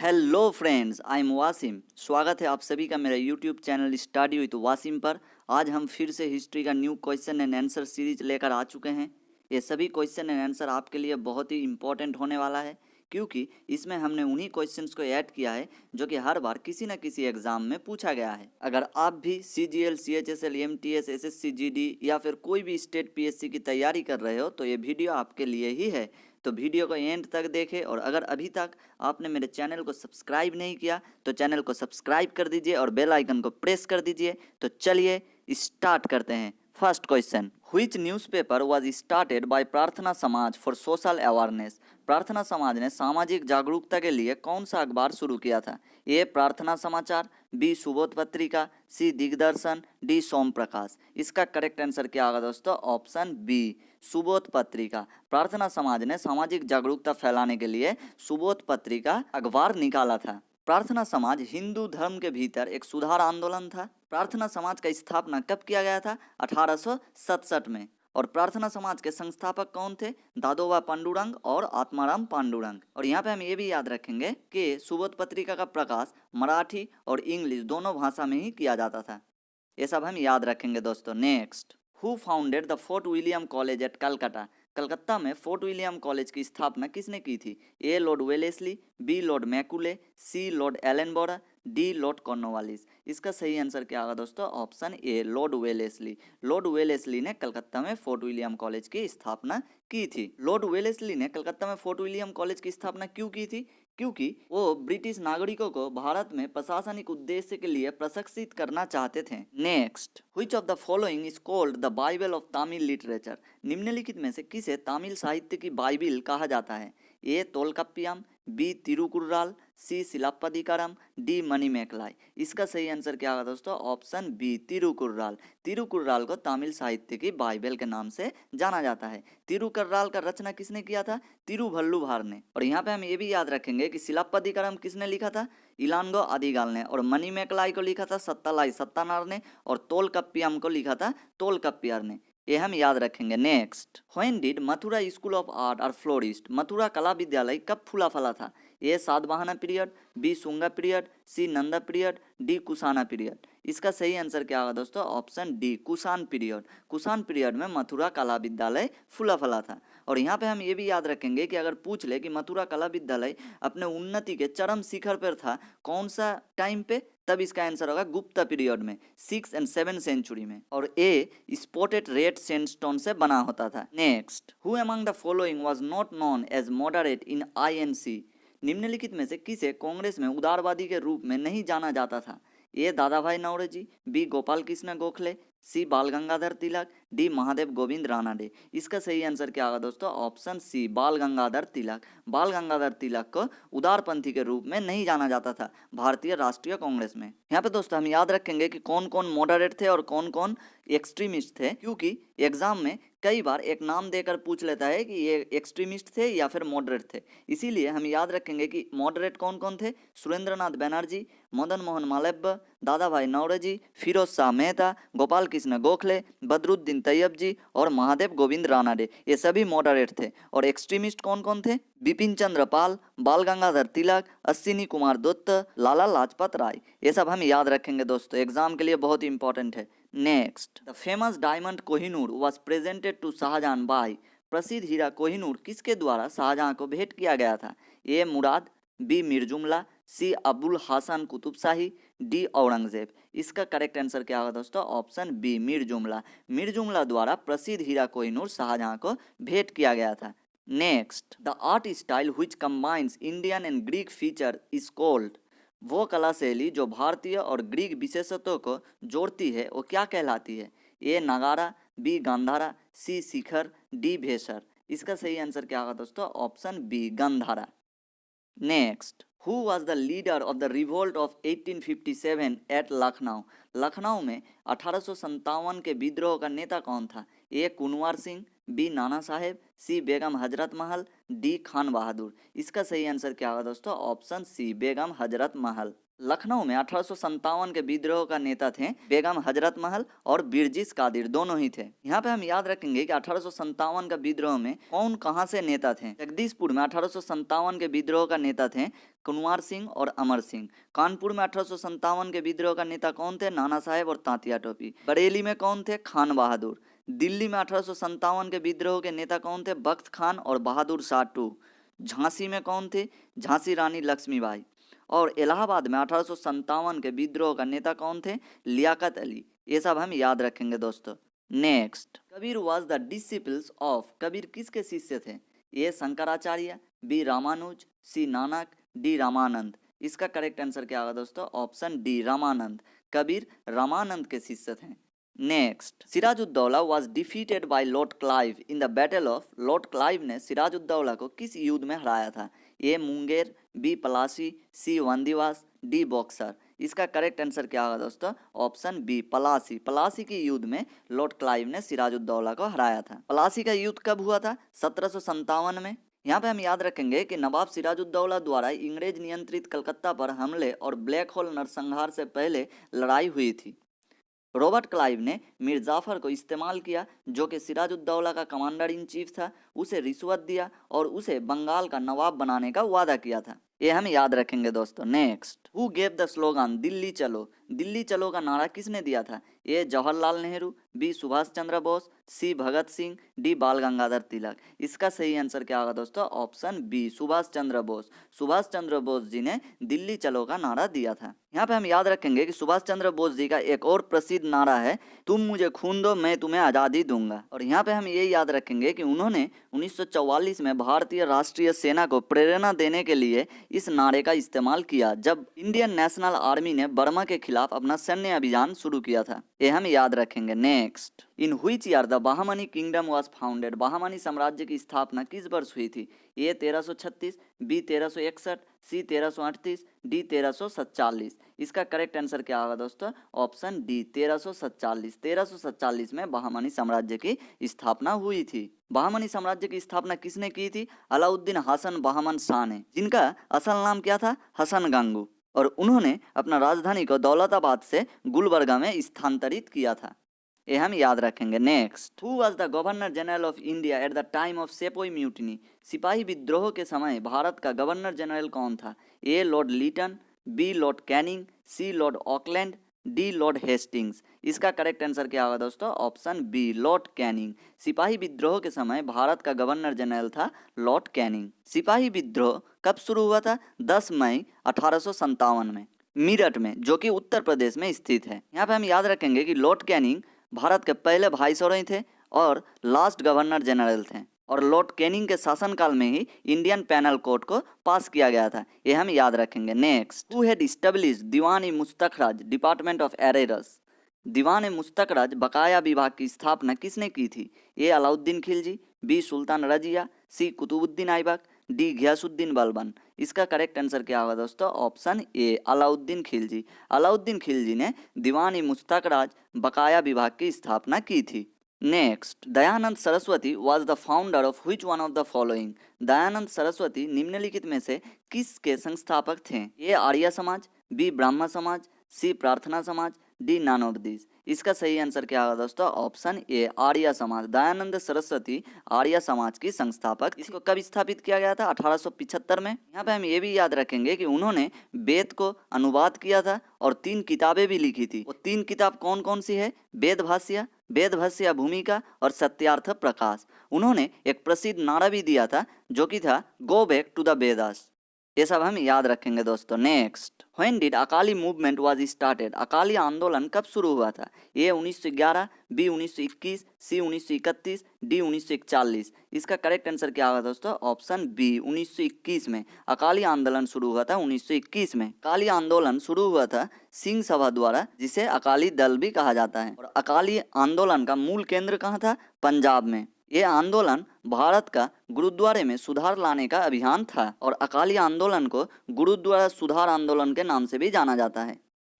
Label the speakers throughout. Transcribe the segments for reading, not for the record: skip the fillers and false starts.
Speaker 1: Hello friends, I am Wasim. स्वागत है आप सभी का मेरा YouTube channel study with Wasim पर। आज हम फिर से हिस्ट्री का new question and answer series लेकर आ चुके हैं। ये सभी क्वेश्चन एंड आंसर आपके लिए बहुत ही इंपॉर्टेंट होने वाला है, क्योंकि इसमें हमने उन्हीं क्वेश्चंस को ऐड किया है जो कि हर बार किसी न किसी एग्जाम में पूछा गया है। अगर आप भी CGL, CHSL, MTS, SSC, GD या फिर कोई भी स्टेट PSC की तैयारी कर रहे हो तो ये वीडियो आपके लिए ही है। तो वीडियो को एंड तक देखें, और अगर अभी तक आपने मेरे चैनल को सब्सक्राइब नहीं किया तो चैनल को सब्सक्राइब कर दीजिए और बेल आइकन को प्रेस कर दीजिए। तो चलिए स्टार्ट करते हैं। First question, which newspaper was started by प्रार्थना समाज फॉर सोशल अवेयरनेस? प्रार्थना समाज ने सामाजिक जागरूकता के लिए कौन सा अखबार शुरू किया था? ए प्रार्थना समाचार, बी सुबोध पत्रिका, सी दिग्दर्शन, डी सोम प्रकाश। इसका करेक्ट आंसर क्या होगा दोस्तों? ऑप्शन बी, सुबोध पत्रिका। प्रार्थना समाज ने सामाजिक जागरूकता फैलाने के लिए सुबोध पत्रिका अखबार निकाला था। प्रार्थना समाज हिंदू धर्म के भीतर एक सुधार आंदोलन था। प्रार्थना समाज का स्थापना कब किया गया था? 1867 में। और प्रार्थना समाज के संस्थापक कौन थे? दादोबा पांडुरंग और आत्माराम पांडुरंग। और यहाँ पे हम ये भी याद रखेंगे कि सुबोध पत्रिका का प्रकाश मराठी और इंग्लिश दोनों भाषा में ही किया जाता था। ये सब हम याद रखेंगे दोस्तों। Next, who founded the Fort William College at Calcutta? Calcutta में फोर्ट विलियम कॉलेज की स्थापना किसने की थी? A Lord Wellesley, B Lord Macaulay, C Lord Ellenborough, D Lord Cornwallis. इसका सही आंसर क्या होगा दोस्तों? Option A, Lord Wellesley. Lord Wellesley ने कलकत्ता में फोर्ट विलियम कॉलेज की स्थापना की थी। लॉर्ड वेलेस्ली ने कलकत्ता में फोर्ट विलियम कॉलेज की स्थापना क्यों की थी? क्योंकि वो ब्रिटिश नागरिकों को भारत में प्रशासनिक उद्देश्य के लिए प्रशिक्षित करना चाहते थे। Next, which of the following is called the Bible of Tamil literature? निम्नलिखित में से किसे तमिल साहित्य की बाइबिल कहा जाता है? ए तोलकाप्पियम, बी तिरुकुर्राल, सी सिलाप्पदिकारम, डी मणिमेकलाई। इसका सही आंसर क्या होगा दोस्तों? Option B, तिरुकुर्राल। तिरुकुर्राल को तमिल साहित्य की बाइबल के नाम से जाना जाता है। तिरुकुर्राल का रचना किसने किया था? तिरुवल्लुभार ने। और यहाँ पे हम ये भी याद रखेंगे कि सिलाप्पदिकारम किसने लिखा था? इलांगो अदिगाल ने। और मणिमेकलाई को लिखा था सत्तालाई सत्तानार ने। और तोलकप्पियम को लिखा था तोलकप्पियर ने। ये हम याद रखेंगे। Next, when did Mathura school of art और फ्लोरिस्ट? मथुरा कला विद्यालय कब फूला फला था? A Satavahana period, B Shunga period, C Nanda period, D Kushana period. इसका सही आंसर क्या होगा दोस्तों? Option D, Kushan period. Kushan period में मथुरा कला विद्यालय फूला फला था। और यहाँ पे हम ये भी याद रखेंगे कि अगर पूछ ले कि मथुरा कला विद्यालय अपने उन्नति के चरम शिखर पर था कौन सा टाइम पे, तब इसका आंसर होगा गुप्ता पीरियड में, 6 और 7 सेंचुरी में। और ए स्पॉटेड रेड सैंडस्टोन से बना होता था। Next, who among the following was not known as moderate in INC? निम्नलिखित में से किसे कांग्रेस में उदारवादी के रूप में नहीं जाना जाता था? ए दादा भाई नौरोजी, बी गोपाल कृष्ण गोखले, सी बाल गंगाधर तिलक, डी महादेव गोविंद रानडे। इसका सही आंसर क्या होगा दोस्तों? ऑप्शन सी, बाल गंगाधर तिलक। बाल गंगाधर तिलक को उदारपंथी के रूप में नहीं जाना जाता था भारतीय राष्ट्रीय कांग्रेस में। यहाँ पे दोस्तों हम याद रखेंगे कि कौन कौन मॉडरेट थे और कौन कौन एक्सट्रीमिस्ट थे, क्योंकि एग्जाम में कई बार एक नाम देकर पूछ लेता है कि ये एक्सट्रीमिस्ट थे या फिर मॉडरेट थे। इसीलिए हम याद रखेंगे कि मॉडरेट कौन कौन थे? सुरेंद्रनाथ बनर्जी, मदन मोहन मालव्य, दादा भाई नौरोजी, फिरोज शाह मेहता, गोपाल कृष्ण गोखले, बदरुद्दीन तैयब जी और महादेव गोविंद रानडे। ये सभी मॉडरेट थे। और एक्सट्रीमिस्ट कौन कौन थे? बिपिन चंद्र पाल, बाल गंगाधर तिलक, अश्विनी कुमार दत्त, लाला लाजपत राय। ये सब हम याद रखेंगे दोस्तों, एग्जाम के लिए बहुत इंपॉर्टेंट है। Next, the famous diamond Kohinoor was presented to Shah Jahan by? प्रसिद्ध हीरा कोहिनूर किसके द्वारा शाहजहां को भेंट किया गया था? ए मुराद, बी मीर जुमला, सी अबुल हसन कुतुब शाही, डी औरंगजेब। इसका करेक्ट आंसर क्या होगा दोस्तों? ऑप्शन बी, मीर जुमला। मीर जुमला द्वारा प्रसिद्ध हीरा कोहिनूर शाहजहां को भेंट किया गया था। Next, the art style which combines Indian and Greek feature is called? वो कला शैली जो भारतीय और ग्रीक विशेषत्वों को जोड़ती है वो क्या कहलाती है? ए नगारा, बी गांधारा, सी शिखर, डी भेसर। इसका सही आंसर क्या होगा दोस्तों? Option B, Gandhara. Next, who was the leader of the revolt of 1857 at Lucknow? Lucknow में 1857 के विद्रोह का नेता कौन था? ए कुनवर सिंह, बी नाना साहेब, सी बेगम हजरत महल, डी खान बहादुर। इसका सही आंसर क्या होगा दोस्तों? ऑप्शन सी बेगम हजरत महल। लखनऊ में 1857 के विद्रोह का नेता थे बेगम हजरत महल और बिरजिस कादिर, दोनों ही थे। यहाँ पे हम याद रखेंगे कि 1857 का विद्रोह में कौन कहाँ से नेता थे। जगदीशपुर में 1857 के विद्रोह का नेता थे कुंवर सिंह और अमर सिंह। कानपुर में 1857 के विद्रोह का नेता कौन थे? नाना साहेब और तांतिया टोपी। बरेली में कौन थे? खान बहादुर। दिल्ली में 1857 के विद्रोह के नेता कौन थे? बख्त खान और बहादुर शाह टू। झांसी में कौन थे? झांसी रानी लक्ष्मीबाई। और इलाहाबाद में 1857 के विद्रोह का नेता कौन थे? लियाकत अली। ये सब हम याद रखेंगे दोस्तों। Next, Kabir was the disciples of. Kabir किसके शिष्य थे? A Shankaracharya, B Ramanuja, C Nanak, D Ramanand. इसका करेक्ट आंसर क्या होगा दोस्तों? Option D Ramanand. कबीर रामानंद के शिष्य थे। Next, Sirajuddaula was defeated by Lord Clive in the battle of. Lord Clive ने सिराजुद्दौला को किस युद्ध में हराया था? A Munger, B Plassey, C Wandiwash, D Buxar. इसका करेक्ट आंसर क्या होगा दोस्तों? Option B Palasi. पलासी के युद्ध में लॉर्ड क्लाइव ने सिराजुद्दौला को हराया था। पलासी का युद्ध कब हुआ था? 1757 में। यहाँ पे हम याद रखेंगे कि नवाब सिराजुद्दौला द्वारा इंग्रेज नियंत्रित कलकत्ता पर हमले और ब्लैक होल नरसंहार से पहले लड़ाई हुई थी। रॉबर्ट क्लाइव ने मीर जाफर को इस्तेमाल किया, जो कि सिराजुद्दौला का कमांडर इन चीफ था। उसे रिश्वत दिया और उसे बंगाल का नवाब बनाने का वादा किया था। ये हम याद रखेंगे दोस्तों। Next, who gave the slogan Delhi चलो। दिल्ली चलो का नारा किसने दिया था? ए जवाहरलाल नेहरू, बी सुभाष चंद्र बोस, सी भगत सिंह, डी बाल गंगाधर तिलक। इसका सही आंसर क्या होगा दोस्तों? Option B Subhash Chandra Bose. सुभाष चंद्र बोस जी ने दिल्ली चलो का नारा दिया था। यहाँ पे हम याद रखेंगे कि सुभाष चंद्र बोस जी का एक और प्रसिद्ध नारा है, तुम मुझे खून दो मैं तुम्हें आज़ादी दूंगा। और यहाँ पे हम ये याद रखेंगे कि उन्होंने 1944 में भारतीय राष्ट्रीय सेना को प्रेरणा देने के लिए इस नारे का इस्तेमाल किया, जब इंडियन नेशनल आर्मी ने बर्मा के खिलाफ अपना सैन्य अभियान शुरू किया था। ये हम याद रखेंगे। Next, in which year the Bahmani kingdom was founded. Bahmani साम्राज्य की स्थापना किस वर्ष हुई थी? A 1336, B 1361, C 1338, D 1347। इसका करेक्ट आंसर क्या होगा दोस्तों? Option D 1347। 1347 में बहामनी साम्राज्य की स्थापना हुई थी। बहामनी साम्राज्य की स्थापना किसने की थी? अलाउद्दीन हसन बहामन शाह ने, जिनका असल नाम क्या था? हसन गंगू। और उन्होंने अपना राजधानी को दौलताबाद से गुलबर्गा में स्थानांतरित किया था। ये हम याद रखेंगे। Next, who was the governor general of India at the time of सेपोई mutiny. सिपाही विद्रोह के समय भारत का गवर्नर जनरल कौन था? A Lord Lytton, B Lord Canning, C Lord Auckland, D Lord Hastings. इसका करेक्ट आंसर क्या होगा दोस्तों? Option B Lord Canning. सिपाही विद्रोह के समय भारत का गवर्नर जनरल था लॉर्ड कैनिंग। सिपाही विद्रोह कब शुरू हुआ था? 10 मई 1857 में मेरठ में, जो कि उत्तर प्रदेश में स्थित है। यहाँ पे हम याद रखेंगे कि लॉर्ड कैनिंग भारत के पहले वाइसरॉय थे और लास्ट गवर्नर जनरल थे, और लॉर्ड कैनिंग के शासनकाल में ही इंडियन पैनल कोड को पास किया गया था। ये हम याद रखेंगे। Next, who had established Diwan-e Mustakhraj department of arrears. Diwan-e Mustakhraj बकाया विभाग की स्थापना किसने की थी? A Alauddin Khilji, B Sultan Razia, C Qutubuddin Aibak, D Ghiyasuddin Balban. इसका करेक्ट आंसर क्या होगा दोस्तों? Option A Alauddin Khilji. अलाउद्दीन खिलजी ने दीवान-ए-मुस्तखराज बकाया विभाग की स्थापना की थी। Next, Dayanand Saraswati was the founder of which one of the following. Dayanand Saraswati निम्नलिखित में से किसके संस्थापक थे? ए आर्य समाज, बी ब्राह्मण समाज, सी प्रार्थना समाज, डी नॉन ऑफ दिस। इसका सही आंसर क्या होगा दोस्तों? ऑप्शन ए आर्य समाज। दयानंद सरस्वती आर्य समाज की संस्थापक। इसको कब स्थापित किया गया था? 1875 में। यहाँ पे हम ये भी याद रखेंगे कि उन्होंने वेद को अनुवाद किया था और 3 किताबें भी लिखी थी। वो 3 किताब कौन कौन सी है? वेद भाष्य भूमिका और सत्यार्थ प्रकाश। उन्होंने एक प्रसिद्ध नारा भी दिया था, जो कि था go back to the Vedas. ये सब हम याद रखेंगे दोस्तों। Next, when did Akali movement was started. Akali आंदोलन कब शुरू हुआ था? A 1911, B 1921, C 1931, D 1941। इसका करेक्ट आंसर क्या होगा दोस्तों? ऑप्शन बी 1921 में। अकाली आंदोलन शुरू हुआ था 1921 में। अकाली आंदोलन शुरू हुआ था सिंह सभा द्वारा, जिसे अकाली दल भी कहा जाता है। और अकाली आंदोलन का मूल केंद्र कहाँ था? पंजाब में। ये आंदोलन भारत का गुरुद्वारे में सुधार लाने का अभियान था, और अकाली आंदोलन को गुरुद्वारा सुधार आंदोलन के नाम से भी जाना जाता है।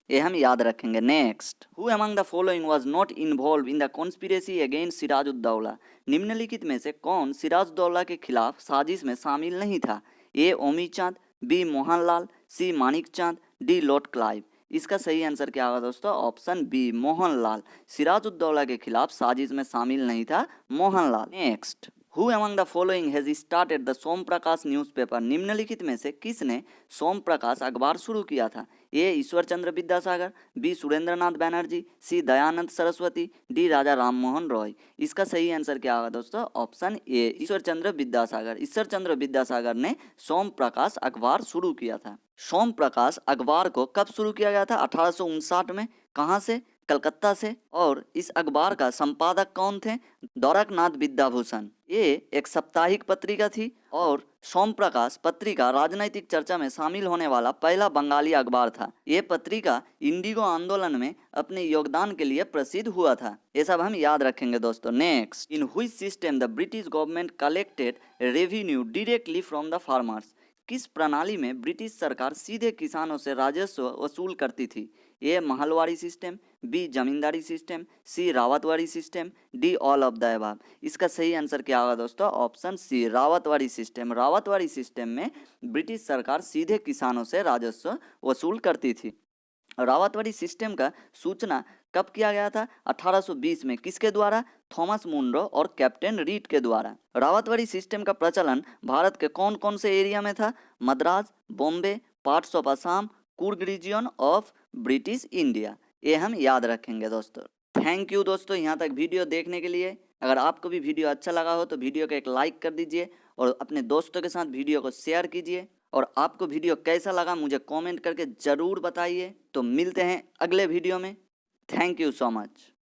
Speaker 1: ये हम याद रखेंगे। Next, who among the following was not involve in the conspiracy against Sirajuddaulah. निम्नलिखित में से कौन सिराजुद्दौला के खिलाफ साजिश में शामिल नहीं था? ए ओमी चांद, बी मोहनलाल, सी मानिक चांद, डी लॉर्ड क्लाइव। इसका सही आंसर क्या होगा दोस्तों? Option B Mohanlal. सिराजुद्दौला के खिलाफ साजिश में शामिल नहीं था Mohanlal. Next, who among the following has started the Som Prakash newspaper. निम्नलिखित में से किसने सोम प्रकाश अखबार शुरू किया था? ए ईश्वर चंद्र विद्यासागर, बी सुरेंद्र नाथ बैनर्जी, सी दयानंद सरस्वती, डी राजा राम मोहन रॉय। इसका सही आंसर क्या होगा दोस्तों? ऑप्शन ए ईश्वर चंद्र विद्यासागर। ईश्वर चंद्र विद्यासागर ने सोम प्रकाश अखबार शुरू किया था। सोम प्रकाश अखबार को कब शुरू किया गया था? 1859 में। कहाँ से? कलकत्ता से। और इस अखबार का संपादक कौन थे? द्वारकनाथ विद्याभूषण। ये एक साप्ताहिक पत्रिका थी और सोम प्रकाश पत्रिका राजनीतिक चर्चा में शामिल होने वाला पहला बंगाली अखबार था। ये पत्रिका इंडिगो आंदोलन में अपने योगदान के लिए प्रसिद्ध हुआ था। ये सब हम याद रखेंगे दोस्तों। Next, in which system the British government collected revenue directly from the farmers. किस प्रणाली में ब्रिटिश सरकार सीधे किसानों से राजस्व वसूल करती थी? A Mahalwari system, B Zamindari system, C Ryotwari system, D all of the above. इसका सही आंसर क्या होगा दोस्तों? Option C Ryotwari system. Ryotwari system में ब्रिटिश सरकार सीधे किसानों से राजस्व वसूल करती थी। रावतवाड़ी सिस्टम का सूचना कब किया गया था? 1820 में। किसके द्वारा? थॉमस मुनरो और कैप्टन रीड के द्वारा। रावतवाड़ी सिस्टम का प्रचलन भारत के कौन कौन से एरिया में था? Madras, Bombay, parts of Assam, Coorg region of British India. ये हम याद रखेंगे दोस्तों। थैंक यू दोस्तों यहाँ तक वीडियो देखने के लिए। अगर आपको भी वीडियो अच्छा लगा हो तो वीडियो को एक लाइक कर दीजिए और अपने दोस्तों के साथ वीडियो को शेयर कीजिए। और आपको वीडियो कैसा लगा मुझे कमेंट करके ज़रूर बताइए। तो मिलते हैं अगले वीडियो में। Thank you so much.